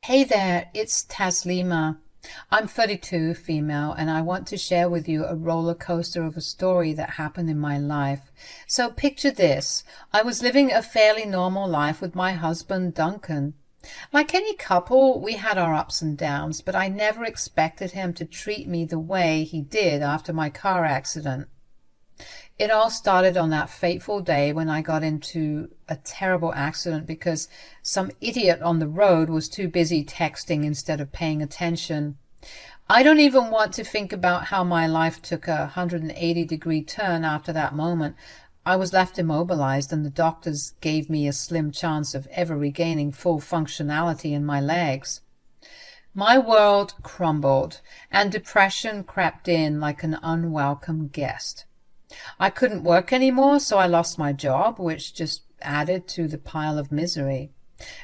Hey there, it's Taslima. I'm 32, female, and I want to share with you a roller coaster of a story that happened in my life. So picture this. I was living a fairly normal life with my husband, Duncan. Like any couple, we had our ups and downs, but I never expected him to treat me the way he did after my car accident. It all started on that fateful day when I got into a terrible accident because some idiot on the road was too busy texting instead of paying attention. I don't even want to think about how my life took a 180-degree turn after that moment. I was left immobilized, and the doctors gave me a slim chance of ever regaining full functionality in my legs. My world crumbled, and depression crept in like an unwelcome guest. I couldn't work anymore, so I lost my job, which just added to the pile of misery.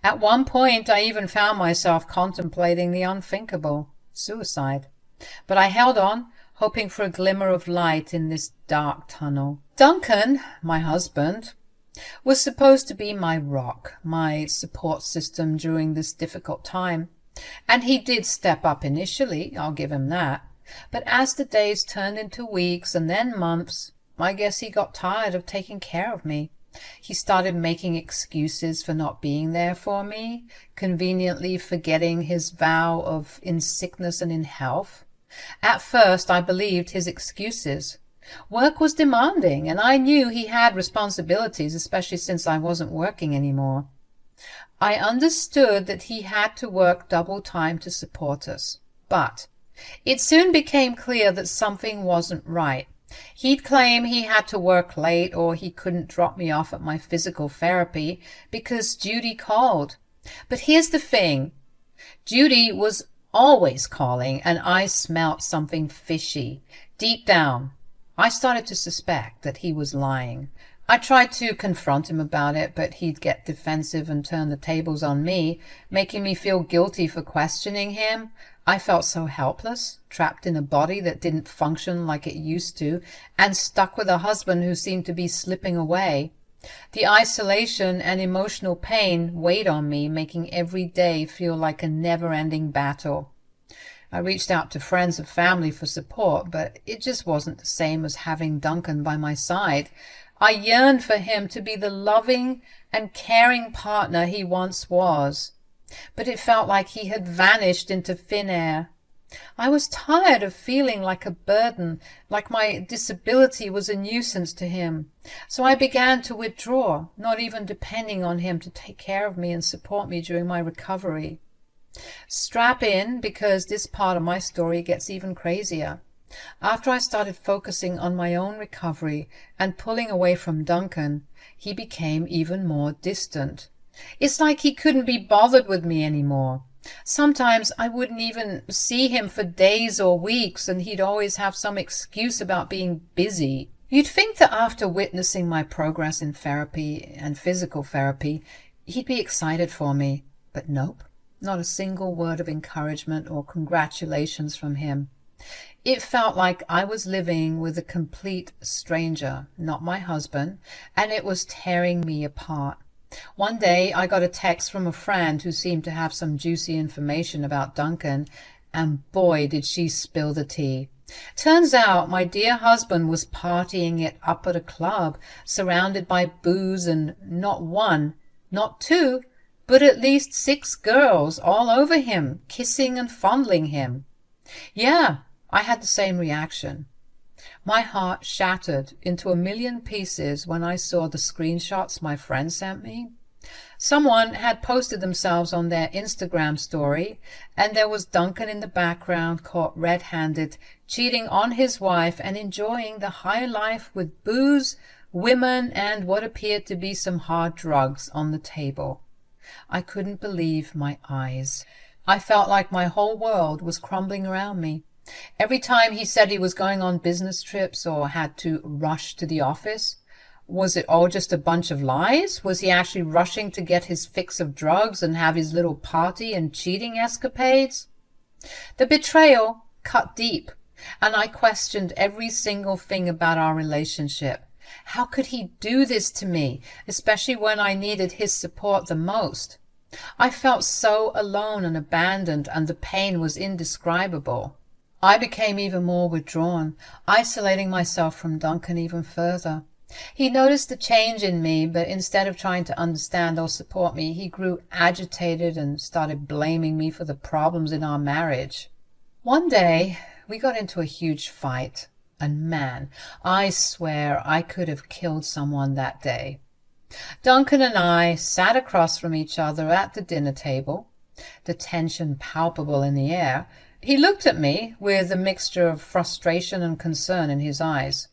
At one point, I even found myself contemplating the unthinkable, suicide. But I held on, hoping for a glimmer of light in this dark tunnel. Duncan, my husband, was supposed to be my rock, my support system during this difficult time. And he did step up initially, I'll give him that. But as the days turned into weeks and then months, I guess he got tired of taking care of me. He started making excuses for not being there for me, conveniently forgetting his vow of in sickness and in health. At first I believed his excuses. Work was demanding, and I knew he had responsibilities, especially since I wasn't working anymore. I understood that he had to work double time to support us, but it soon became clear that something wasn't right. He'd claim he had to work late or he couldn't drop me off at my physical therapy because Judy called. But here's the thing. Judy was always calling, and I smelt something fishy. Deep down, I started to suspect that he was lying. I tried to confront him about it, but he'd get defensive and turn the tables on me, making me feel guilty for questioning him. I felt so helpless, trapped in a body that didn't function like it used to, and stuck with a husband who seemed to be slipping away. The isolation and emotional pain weighed on me, making every day feel like a never-ending battle. I reached out to friends and family for support, but it just wasn't the same as having Duncan by my side. I yearned for him to be the loving and caring partner he once was, but it felt like he had vanished into thin air. I was tired of feeling like a burden, like my disability was a nuisance to him. So I began to withdraw, not even depending on him to take care of me and support me during my recovery. Strap in, because this part of my story gets even crazier. After I started focusing on my own recovery and pulling away from Duncan, he became even more distant. It's like he couldn't be bothered with me anymore. Sometimes I wouldn't even see him for days or weeks, and he'd always have some excuse about being busy. You'd think that after witnessing my progress in therapy and physical therapy, he'd be excited for me. But nope, not a single word of encouragement or congratulations from him. It felt like I was living with a complete stranger, not my husband, and it was tearing me apart. One day I got a text from a friend who seemed to have some juicy information about Duncan, and boy did she spill the tea. Turns out my dear husband was partying it up at a club, surrounded by booze and not one, not two, but at least 6 girls all over him, kissing and fondling him. Yeah, I had the same reaction. My heart shattered into a million pieces when I saw the screenshots my friend sent me. Someone had posted themselves on their Instagram story, and there was Duncan in the background, caught red-handed, cheating on his wife and enjoying the high life with booze, women, and what appeared to be some hard drugs on the table. I couldn't believe my eyes. I felt like my whole world was crumbling around me. Every time he said he was going on business trips or had to rush to the office, was it all just a bunch of lies? Was he actually rushing to get his fix of drugs and have his little party and cheating escapades? The betrayal cut deep, and I questioned every single thing about our relationship. How could he do this to me, especially when I needed his support the most? I felt so alone and abandoned, and the pain was indescribable. I became even more withdrawn, isolating myself from Duncan even further. He noticed the change in me, but instead of trying to understand or support me, he grew agitated and started blaming me for the problems in our marriage. One day, we got into a huge fight, and man, I swear I could have killed someone that day. Duncan and I sat across from each other at the dinner table, the tension palpable in the air. He looked at me with a mixture of frustration and concern in his eyes.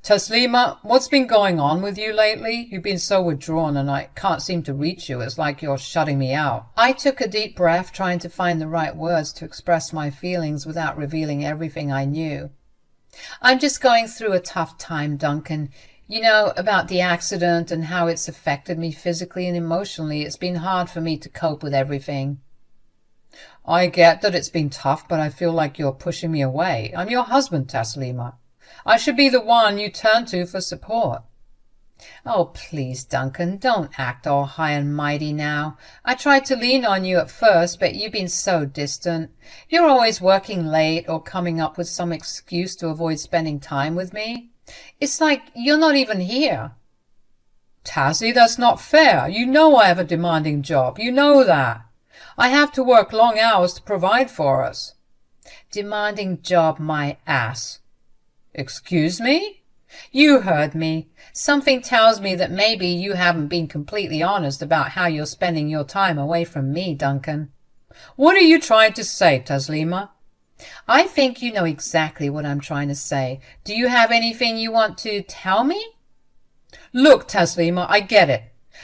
Taslima, what's been going on with you lately? You've been so withdrawn and I can't seem to reach you. It's like you're shutting me out. I took a deep breath, trying to find the right words to express my feelings without revealing everything I knew. I'm just going through a tough time, Duncan. You know, about the accident and how it's affected me physically and emotionally. It's been hard for me to cope with everything. I get that it's been tough, but I feel like you're pushing me away. I'm your husband, Taslima. I should be the one you turn to for support. Oh, please, Duncan, don't act all high and mighty now. I tried to lean on you at first, but you've been so distant. You're always working late or coming up with some excuse to avoid spending time with me. It's like you're not even here. Tassie, that's not fair. You know I have a demanding job. You know that. I have to work long hours to provide for us. Demanding job, my ass. Excuse me? You heard me. Something tells me that maybe you haven't been completely honest about how you're spending your time away from me, Duncan. What are you trying to say, Taslima? I think you know exactly what I'm trying to say. Do you have anything you want to tell me? Look, Taslima, I get it.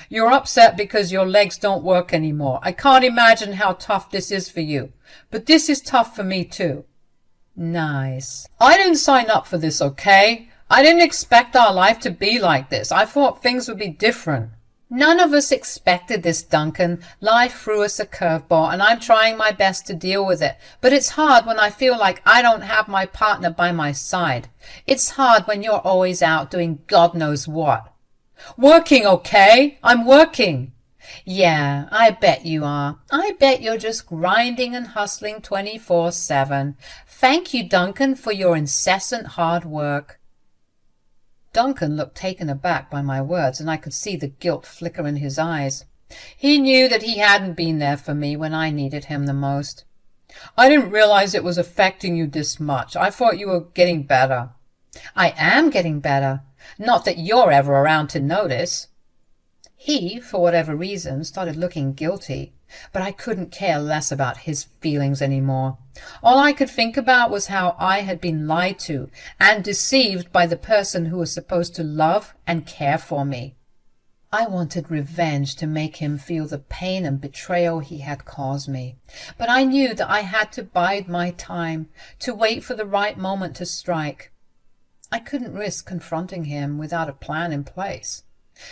You're upset because your legs don't work anymore. I can't imagine how tough this is for you. But this is tough for me too. Nice. I didn't sign up for this, okay? I didn't expect our life to be like this. I thought things would be different. None of us expected this, Duncan. Life threw us a curveball, and I'm trying my best to deal with it. But it's hard when I feel like I don't have my partner by my side. It's hard when you're always out doing God knows what. Working, okay? I'm working. Yeah, I bet you are. I bet you're just grinding and hustling 24/7. Thank you, Duncan, for your incessant hard work. Duncan looked taken aback by my words, and I could see the guilt flicker in his eyes. He knew that he hadn't been there for me when I needed him the most. I didn't realize it was affecting you this much. I thought you were getting better. I am getting better. Not that you're ever around to notice. He, for whatever reason, started looking guilty, but I couldn't care less about his feelings anymore. All I could think about was how I had been lied to and deceived by the person who was supposed to love and care for me. I wanted revenge to make him feel the pain and betrayal he had caused me, but I knew that I had to bide my time, to wait for the right moment to strike. I couldn't risk confronting him without a plan in place.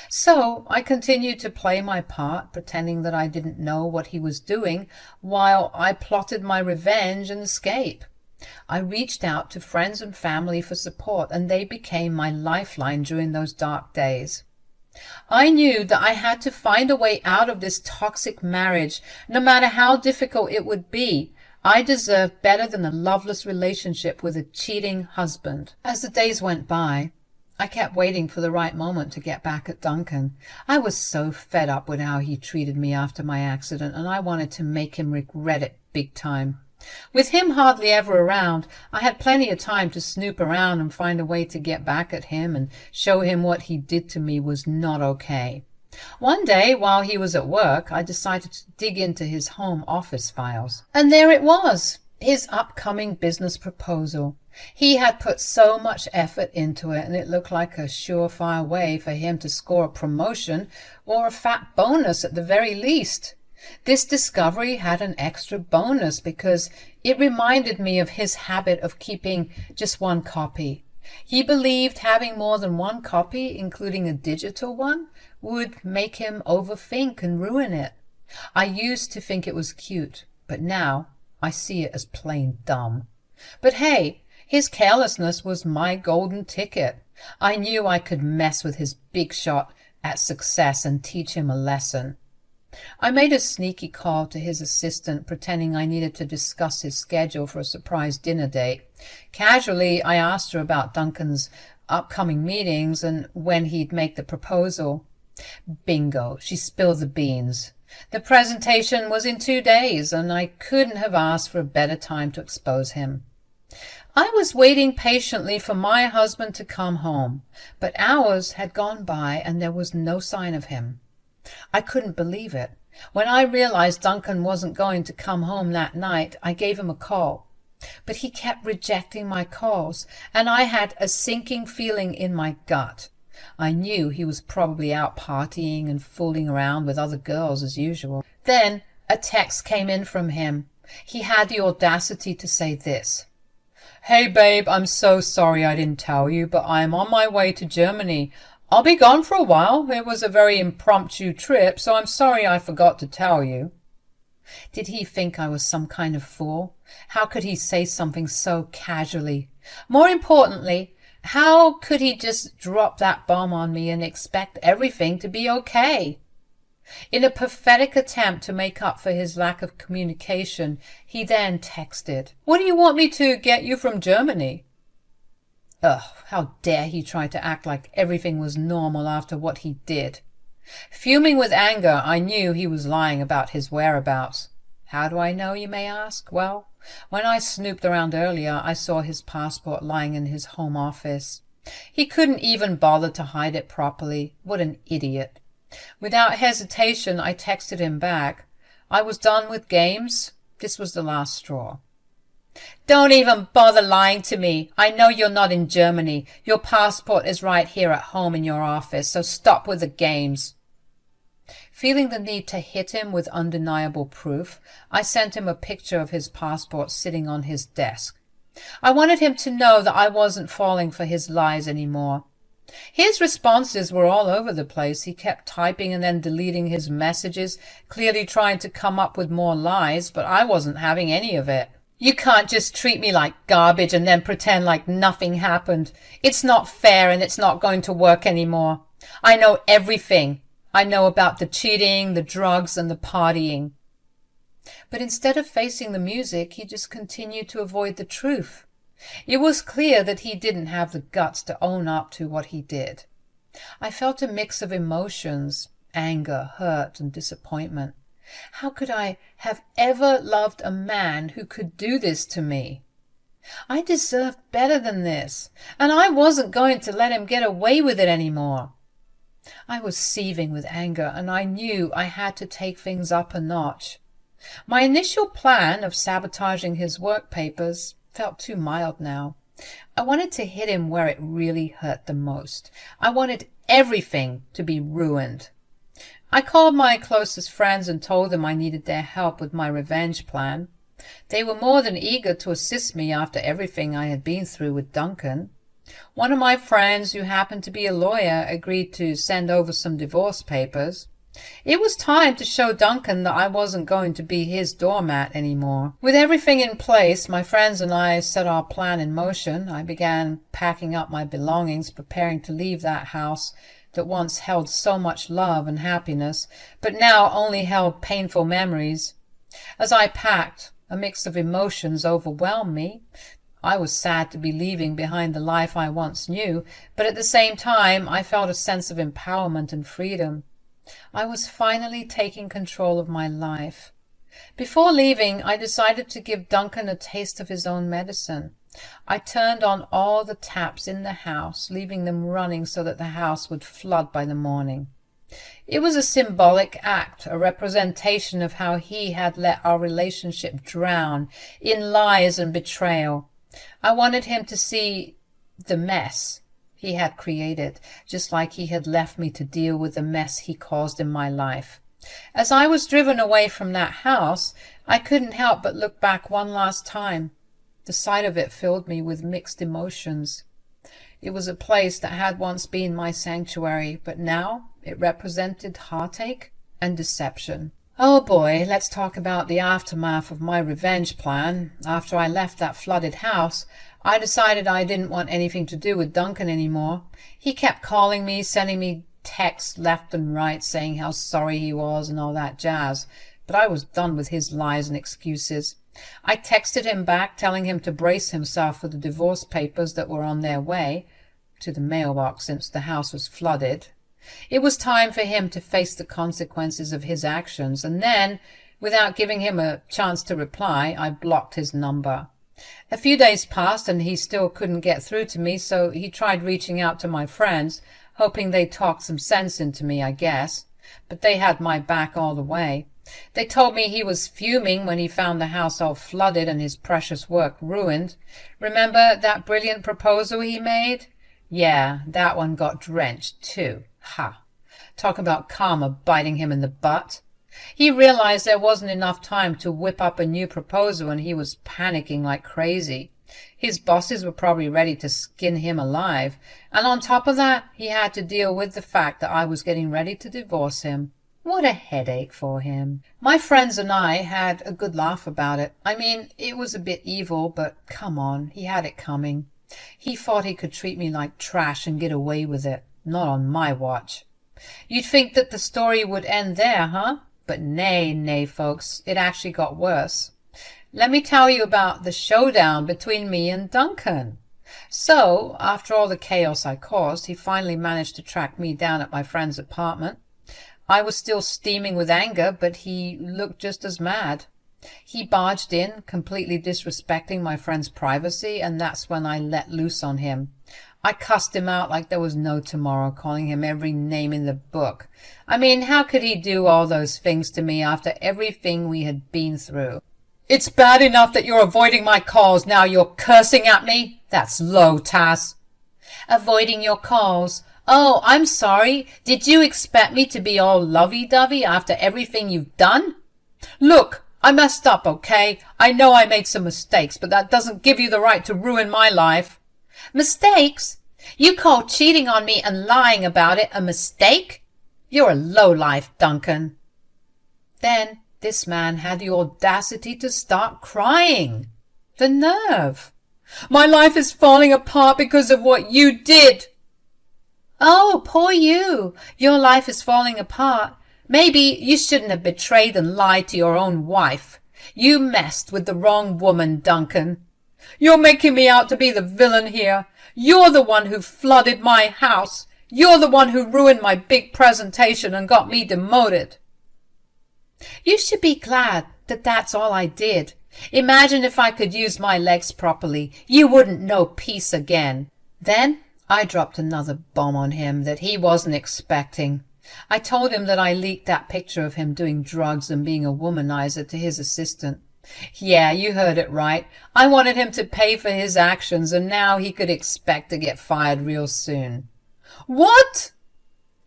So I continued to play my part, pretending that I didn't know what he was doing, while I plotted my revenge and escape. I reached out to friends and family for support, and they became my lifeline during those dark days. I knew that I had to find a way out of this toxic marriage, no matter how difficult it would be. I deserved better than a loveless relationship with a cheating husband. As the days went by, I kept waiting for the right moment to get back at Duncan. I was so fed up with how he treated me after my accident, and I wanted to make him regret it big time. With him hardly ever around, I had plenty of time to snoop around and find a way to get back at him and show him what he did to me was not okay. One day, while he was at work, I decided to dig into his home office files. And there it was, his upcoming business proposal. He had put so much effort into it, and it looked like a surefire way for him to score a promotion or a fat bonus at the very least. This discovery had an extra bonus because it reminded me of his habit of keeping just one copy. He believed having more than one copy, including a digital one, would make him overthink and ruin it. I used to think it was cute, but now I see it as plain dumb. But hey, his carelessness was my golden ticket. I knew I could mess with his big shot at success and teach him a lesson. I made a sneaky call to his assistant, pretending I needed to discuss his schedule for a surprise dinner date. Casually, I asked her about Duncan's upcoming meetings and when he'd make the proposal. Bingo, she spilled the beans. The presentation was in 2 days, and I couldn't have asked for a better time to expose him. I was waiting patiently for my husband to come home, but hours had gone by and there was no sign of him. I couldn't believe it. When I realized Duncan wasn't going to come home that night, I gave him a call. But he kept rejecting my calls, and I had a sinking feeling in my gut. I knew he was probably out partying and fooling around with other girls as usual. Then a text came in from him. He had the audacity to say this: "Hey babe, I'm so sorry I didn't tell you, but I am on my way to Germany. I'll be gone for a while. It was a very impromptu trip, so I'm sorry I forgot to tell you." Did he think I was some kind of fool? How could he say something so casually? More importantly, how could he just drop that bomb on me and expect everything to be okay? In a pathetic attempt to make up for his lack of communication, he then texted, "What do you want me to get you from Germany?" Ugh, how dare he try to act like everything was normal after what he did. Fuming with anger, I knew he was lying about his whereabouts. How do I know, you may ask? Well, when I snooped around earlier, I saw his passport lying in his home office. He couldn't even bother to hide it properly. What an idiot. Without hesitation, I texted him back. I was done with games. This was the last straw. "Don't even bother lying to me. I know you're not in Germany. Your passport is right here at home in your office, so stop with the games." Feeling the need to hit him with undeniable proof, I sent him a picture of his passport sitting on his desk. I wanted him to know that I wasn't falling for his lies anymore. His responses were all over the place. He kept typing and then deleting his messages, clearly trying to come up with more lies, but I wasn't having any of it. "You can't just treat me like garbage and then pretend like nothing happened. It's not fair and it's not going to work anymore. I know everything. I know about the cheating, the drugs, and the partying." But instead of facing the music, he just continued to avoid the truth. It was clear that he didn't have the guts to own up to what he did. I felt a mix of emotions, anger, hurt, and disappointment. How could I have ever loved a man who could do this to me? I deserved better than this, and I wasn't going to let him get away with it anymore. I was seething with anger, and I knew I had to take things up a notch. My initial plan of sabotaging his work papers felt too mild now. I wanted to hit him where it really hurt the most. I wanted everything to be ruined. I called my closest friends and told them I needed their help with my revenge plan. They were more than eager to assist me after everything I had been through with Duncan. One of my friends, who happened to be a lawyer, agreed to send over some divorce papers. It was time to show Duncan that I wasn't going to be his doormat anymore. With everything in place, my friends and I set our plan in motion. I began packing up my belongings, preparing to leave that house that once held so much love and happiness, but now only held painful memories. As I packed, a mix of emotions overwhelmed me. I was sad to be leaving behind the life I once knew, but at the same time I felt a sense of empowerment and freedom. I was finally taking control of my life. Before leaving, I decided to give Duncan a taste of his own medicine. I turned on all the taps in the house, leaving them running so that the house would flood by the morning. It was a symbolic act, a representation of how he had let our relationship drown in lies and betrayal. I wanted him to see the mess he had created, just like he had left me to deal with the mess he caused in my life. As I was driven away from that house, I couldn't help but look back one last time. The sight of it filled me with mixed emotions. It was a place that had once been my sanctuary, but now it represented heartache and deception. Oh boy, let's talk about the aftermath of my revenge plan. After I left that flooded house, I decided I didn't want anything to do with Duncan anymore. He kept calling me, sending me texts left and right saying how sorry he was and all that jazz, but I was done with his lies and excuses. I texted him back telling him to brace himself for the divorce papers that were on their way to the mailbox since the house was flooded. It was time for him to face the consequences of his actions, and then, without giving him a chance to reply, I blocked his number. A few days passed and he still couldn't get through to me, so he tried reaching out to my friends, hoping they'd talk some sense into me, I guess. But they had my back all the way. They told me he was fuming when he found the house all flooded and his precious work ruined. Remember that brilliant proposal he made? Yeah, that one got drenched too. Ha! Talk about karma biting him in the butt. He realized there wasn't enough time to whip up a new proposal and he was panicking like crazy. His bosses were probably ready to skin him alive, and on top of that, he had to deal with the fact that I was getting ready to divorce him. What a headache for him. My friends and I had a good laugh about it. I mean, it was a bit evil, but come on, he had it coming. He thought he could treat me like trash and get away with it. Not on my watch. You'd think that the story would end there, huh? But nay, folks, it actually got worse. Let me tell you about the showdown between me and Duncan. So, after all the chaos I caused, he finally managed to track me down at my friend's apartment. I was still steaming with anger, but he looked just as mad. He barged in, completely disrespecting my friend's privacy, and that's when I let loose on him. I cussed him out like there was no tomorrow, calling him every name in the book. I mean, how could he do all those things to me after everything we had been through? It's bad enough that you're avoiding my calls. Now you're cursing at me? That's low, Taz. Avoiding your calls? Oh, I'm sorry. Did you expect me to be all lovey-dovey after everything you've done? Look, I messed up, okay? I know I made some mistakes, but that doesn't give you the right to ruin my life. Mistakes? You call cheating on me and lying about it a mistake? You're a lowlife, Duncan. Then this man had the audacity to start crying. The nerve. My life is falling apart because of what you did. Oh, poor you. Your life is falling apart. Maybe you shouldn't have betrayed and lied to your own wife. You messed with the wrong woman, Duncan. You're making me out to be the villain here. You're the one who flooded my house. You're the one who ruined my big presentation and got me demoted. You should be glad that that's all I did. Imagine if I could use my legs properly. You wouldn't know peace again. Then I dropped another bomb on him that he wasn't expecting. I told him that I leaked that picture of him doing drugs and being a womanizer to his assistant. Yeah, you heard it right. I wanted him to pay for his actions, and now he could expect to get fired real soon. What?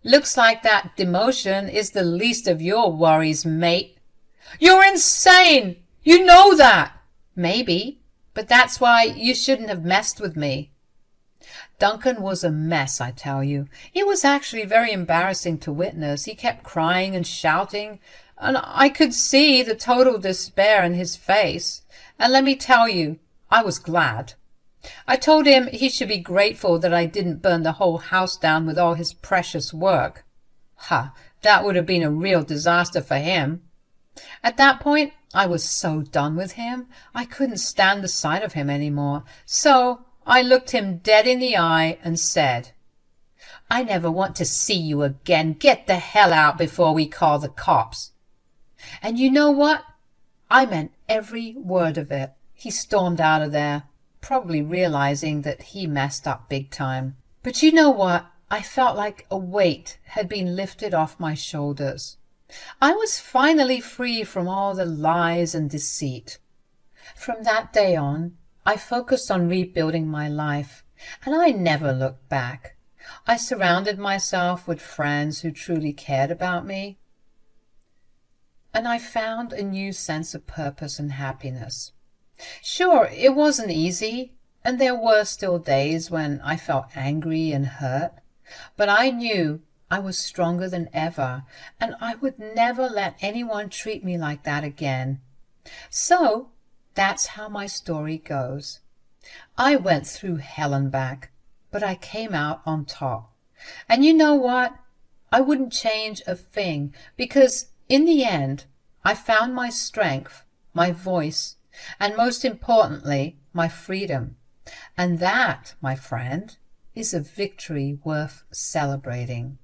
Looks like that demotion is the least of your worries, mate. You're insane! You know that! Maybe, but that's why you shouldn't have messed with me. Duncan was a mess, I tell you. It was actually very embarrassing to witness. He kept crying and shouting, and I could see the total despair in his face. And let me tell you, I was glad. I told him he should be grateful that I didn't burn the whole house down with all his precious work. Ha! That would have been a real disaster for him. At that point, I was so done with him, I couldn't stand the sight of him any more. So I looked him dead in the eye and said, I never want to see you again. Get the hell out before we call the cops. And you know what? I meant every word of it. He stormed out of there, probably realizing that he messed up big time. But you know what? I felt like a weight had been lifted off my shoulders. I was finally free from all the lies and deceit. From that day on, I focused on rebuilding my life, and I never looked back. I surrounded myself with friends who truly cared about me, and I found a new sense of purpose and happiness. Sure, it wasn't easy, and there were still days when I felt angry and hurt, but I knew I was stronger than ever, and I would never let anyone treat me like that again. So that's how my story goes. I went through hell and back, but I came out on top. And you know what? I wouldn't change a thing, because in the end, I found my strength, my voice, and most importantly, my freedom. And that, my friend, is a victory worth celebrating.